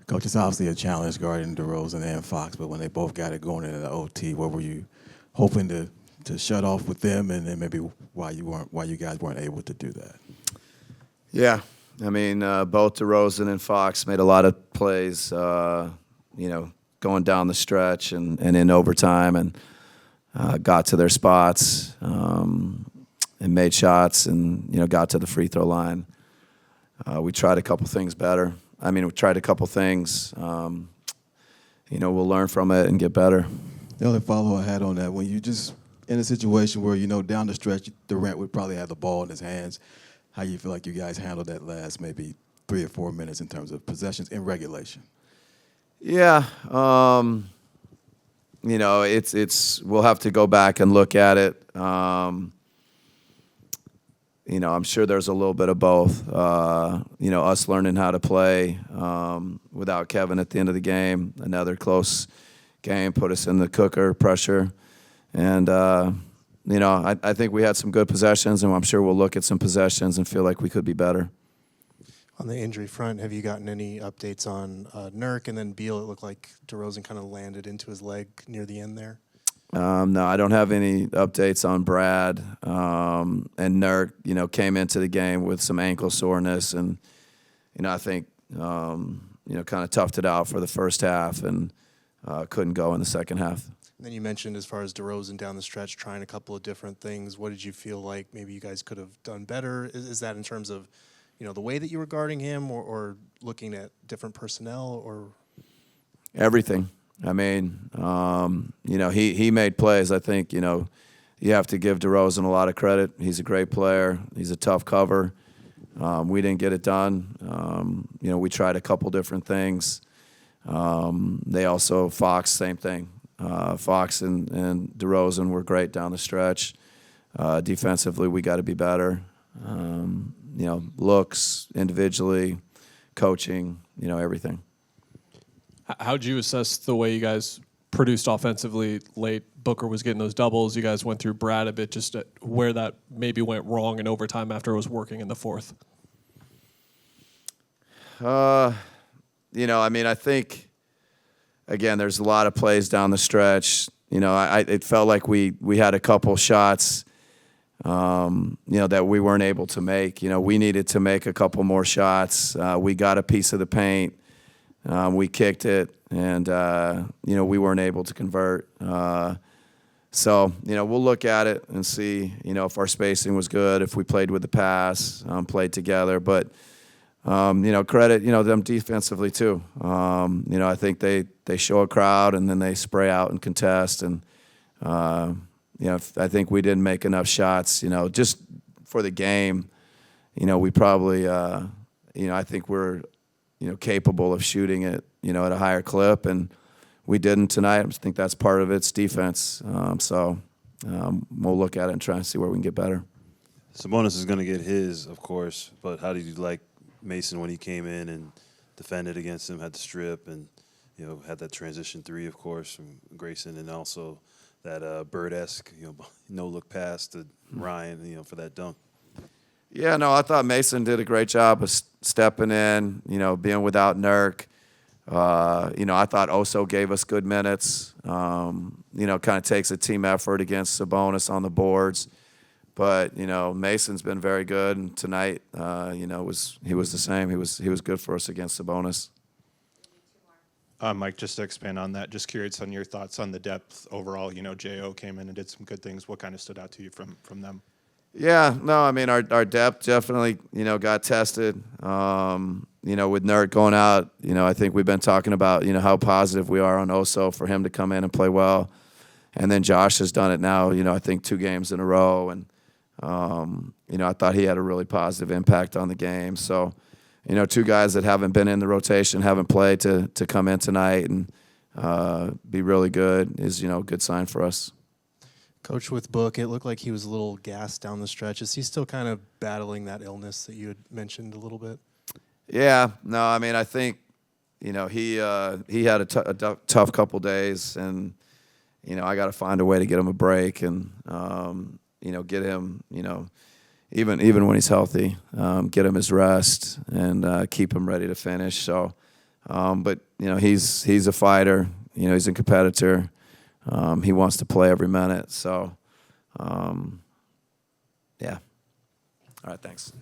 Coach, it's obviously a challenge guarding DeRozan and Fox, but when they both got it going into the OT, what were you hoping to shut off with them, and then maybe why you guys weren't able to do that? Yeah, I mean, both DeRozan and Fox made a lot of plays, going down the stretch and in overtime, and got to their spots and made shots, and got to the free throw line. We tried a couple things better. We tried a couple things. We'll learn from it and get better. The only follow I had on that, when you just in a situation where down the stretch, Durant would probably have the ball in his hands, how you feel like you guys handled that last maybe 3 or 4 minutes in terms of possessions in regulation? Yeah, it's we'll have to go back and look at it. I'm sure there's a little bit of both. Us learning how to play without Kevin at the end of the game. Another close game put us in the cooker, pressure. And, I think we had some good possessions, and I'm sure we'll look at some possessions and feel like we could be better. On the injury front, have you gotten any updates on Nurk? And then Beal, it looked like DeRozan kind of landed into his leg near the end there. No, I don't have any updates on Brad. And Nurk, came into the game with some ankle soreness, and I think kind of toughed it out for the first half and couldn't go in the second half. And then you mentioned, as far as DeRozan down the stretch, trying a couple of different things. What did you feel like maybe you guys could have done better? Is that in terms of the way that you were guarding him, or looking at different personnel, or everything? He made plays. I think, you have to give DeRozan a lot of credit. He's a great player. He's a tough cover. We didn't get it done. We tried a couple different things. Fox, same thing. Fox and DeRozan were great down the stretch. Defensively, we got to be better. Looks, individually, coaching, everything. How'd you assess the way you guys produced offensively late? Booker was getting those doubles. You guys went through Brad a bit, just where that maybe went wrong in overtime after it was working in the fourth. I think, again, there's a lot of plays down the stretch. It felt like we had a couple shots, that we weren't able to make. We needed to make a couple more shots. We got a piece of the paint. We kicked it, and, we weren't able to convert. So, we'll look at it and see, if our spacing was good, if we played with the pass, played together. But, credit, them defensively too. I think they show a crowd, and then they spray out and contest. And, I think we didn't make enough shots, just for the game. We probably, I think we're, capable of shooting it, at a higher clip, and we didn't tonight. I think that's part of it's defense. So we'll look at it and try and see where we can get better. Sabonis is going to get his, of course, but how did you like Mason when he came in and defended against him, had the strip, and had that transition three, of course, from Grayson, and also that Bird-esque, no-look pass to Ryan, for that dunk? Yeah, no, I thought Mason did a great job of stepping in, being without Nurk. I thought Oso gave us good minutes. Kind of takes a team effort against Sabonis on the boards. But, Mason's been very good, and tonight, he was the same. He was good for us against Sabonis. Mike, just to expand on that, just curious on your thoughts on the depth overall. J.O. came in and did some good things. What kind of stood out to you from them? Yeah, no, our depth definitely, got tested. With Nurk going out, I think we've been talking about, how positive we are on Oso for him to come in and play well. And then Josh has done it now, I think 2 games in a row. And, I thought he had a really positive impact on the game. So, 2 guys that haven't been in the rotation, haven't played to come in tonight and be really good is, a good sign for us. Coach, with Book, it looked like he was a little gassed down the stretch. Is he still kind of battling that illness that you had mentioned a little bit? Yeah, no, I think, he had a tough couple days, and, I got to find a way to get him a break and, get him, even when he's healthy, get him his rest and keep him ready to finish. So But he's a fighter. He's a competitor. He wants to play every minute. So, yeah. All right, thanks.